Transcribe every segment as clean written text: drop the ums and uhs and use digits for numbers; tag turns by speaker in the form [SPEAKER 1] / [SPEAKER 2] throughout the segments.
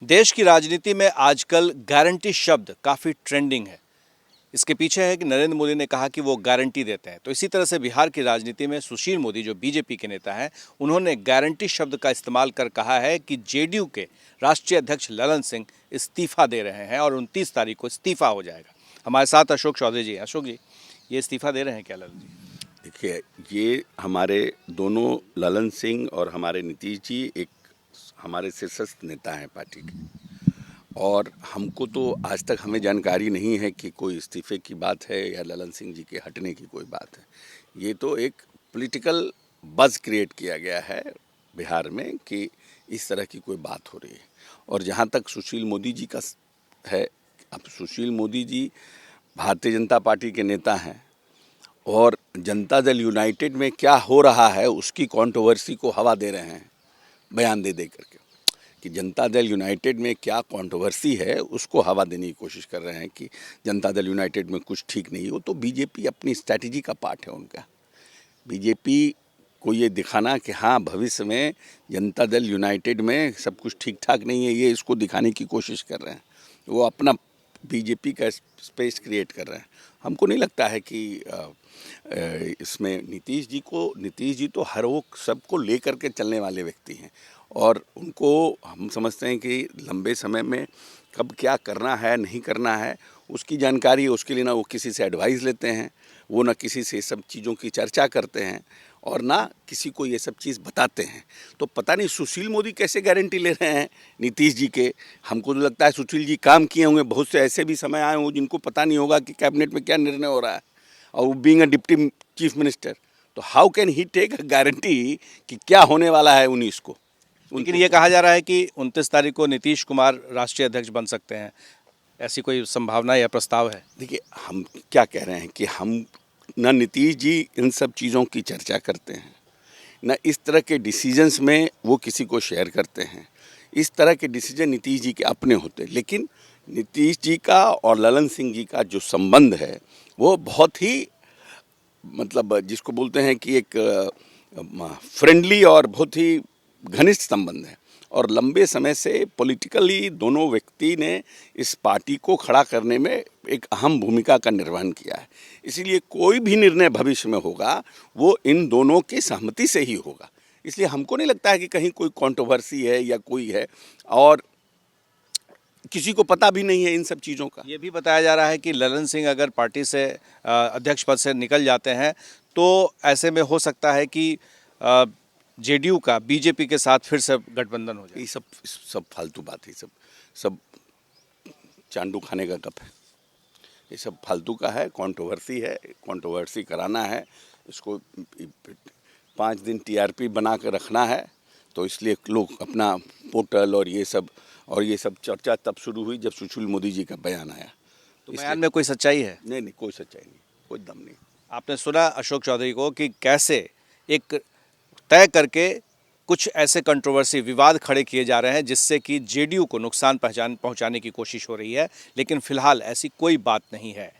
[SPEAKER 1] देश की राजनीति में आजकल गारंटी शब्द काफ़ी ट्रेंडिंग है। इसके पीछे है कि नरेंद्र मोदी ने कहा कि वो गारंटी देते हैं। तो इसी तरह से बिहार की राजनीति में सुशील मोदी जो बीजेपी के नेता हैं, उन्होंने गारंटी शब्द का इस्तेमाल कर कहा है कि जेडीयू के राष्ट्रीय अध्यक्ष ललन सिंह इस्तीफा दे रहे हैं और 29 तारीख को इस्तीफा हो जाएगा। हमारे साथ अशोक चौधरी जी। अशोक जी, ये इस्तीफा दे रहे हैं क्या ललन जी?
[SPEAKER 2] देखिए, ये हमारे दोनों ललन सिंह और हमारे नीतीश जी एक हमारे शीर्षस्थ नेता हैं पार्टी के। और हमको तो आज तक हमें जानकारी नहीं है कि कोई इस्तीफे की बात है या ललन सिंह जी के हटने की कोई बात है। ये तो एक पॉलिटिकल बज़ क्रिएट किया गया है बिहार में कि इस तरह की कोई बात हो रही है। और जहाँ तक सुशील मोदी जी का है, अब सुशील मोदी जी भारतीय जनता पार्टी के नेता हैं और जनता दल यूनाइटेड में क्या हो रहा है उसकी कंट्रोवर्सी को हवा दे रहे हैं, बयान दे करके कि जनता दल यूनाइटेड में क्या कंट्रोवर्सी है उसको हवा देने की कोशिश कर रहे हैं कि जनता दल यूनाइटेड में कुछ ठीक नहीं हो। तो बीजेपी अपनी स्ट्रैटेजी का पार्ट है उनका। बीजेपी को ये दिखाना कि हाँ, भविष्य में जनता दल यूनाइटेड में सब कुछ ठीक ठाक नहीं है, ये इसको दिखाने की कोशिश कर रहे हैं। वो अपना बीजेपी का स्पेस क्रिएट कर रहे हैं। हमको नहीं लगता है कि इसमें नीतीश जी तो हर वो सबको लेकर के चलने वाले व्यक्ति हैं और उनको हम समझते हैं कि लंबे समय में कब क्या करना है नहीं करना है उसकी जानकारी है। उसके लिए ना वो किसी से एडवाइस लेते हैं, वो ना किसी से सब चीज़ों की चर्चा करते हैं और ना किसी को ये सब चीज़ बताते हैं। तो पता नहीं सुशील मोदी कैसे गारंटी ले रहे हैं नीतीश जी के। हमको तो लगता है सुशील जी काम किए होंगे, बहुत से ऐसे भी समय आए होंगे जिनको पता नहीं होगा कि कैबिनेट में क्या निर्णय हो रहा है। और वो being a deputy chief minister, तो how can he take a guarantee कि क्या होने वाला है 19 को।
[SPEAKER 1] लेकिन ये कहा जा रहा है कि 29 तारीख को नीतीश कुमार राष्ट्रीय अध्यक्ष बन सकते हैं। ऐसी कोई संभावना या प्रस्ताव है?
[SPEAKER 2] देखिए, हम क्या कह रहे हैं कि हम न नीतीश जी इन सब चीज़ों की चर्चा करते हैं, न इस तरह के डिसीजंस में वो किसी को शेयर करते हैं। इस तरह के डिसीजन नीतीश जी के अपने होते हैं। लेकिन नीतीश जी का और ललन सिंह जी का जो संबंध है वो बहुत ही मतलब जिसको बोलते हैं कि एक फ्रेंडली और बहुत ही घनिष्ठ संबंध है। और लंबे समय से पॉलिटिकली दोनों व्यक्ति ने इस पार्टी को खड़ा करने में एक अहम भूमिका का निर्वहन किया है। इसीलिए कोई भी निर्णय भविष्य में होगा वो इन दोनों की सहमति से ही होगा। इसलिए हमको नहीं लगता है कि कहीं कोई कंट्रोवर्सी है या कोई है, और किसी को पता भी नहीं है इन सब चीज़ों का।
[SPEAKER 1] ये भी बताया जा रहा है कि ललन सिंह अगर पार्टी से अध्यक्ष पद से निकल जाते हैं तो ऐसे में हो सकता है कि जेडीयू का बीजेपी के साथ फिर से गठबंधन हो जाए।
[SPEAKER 2] ये सब फालतू बात है। सब चांदू खाने का कप है। ये सब फालतू का है, कंट्रोवर्सी है, कंट्रोवर्सी कराना है। इसको 5 दिन टीआरपी बना कर रखना है। तो इसलिए लोग अपना पोर्टल और ये सब चर्चा तब शुरू हुई जब सुशील मोदी जी का बयान आया।
[SPEAKER 1] तो बयान में कोई सच्चाई है?
[SPEAKER 2] नहीं, कोई सच्चाई नहीं, कोई दम नहीं।
[SPEAKER 1] आपने सुना अशोक चौधरी को कि कैसे एक तय करके कुछ ऐसे कंट्रोवर्सी विवाद खड़े किए जा रहे हैं जिससे कि जेडीयू को नुकसान पहुंचाने की कोशिश हो रही है। लेकिन फिलहाल ऐसी कोई बात नहीं है।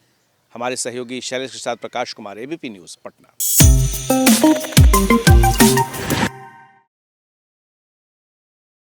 [SPEAKER 1] हमारे सहयोगी शैलेश के साथ प्रकाश कुमार, एबीपी न्यूज़, पटना।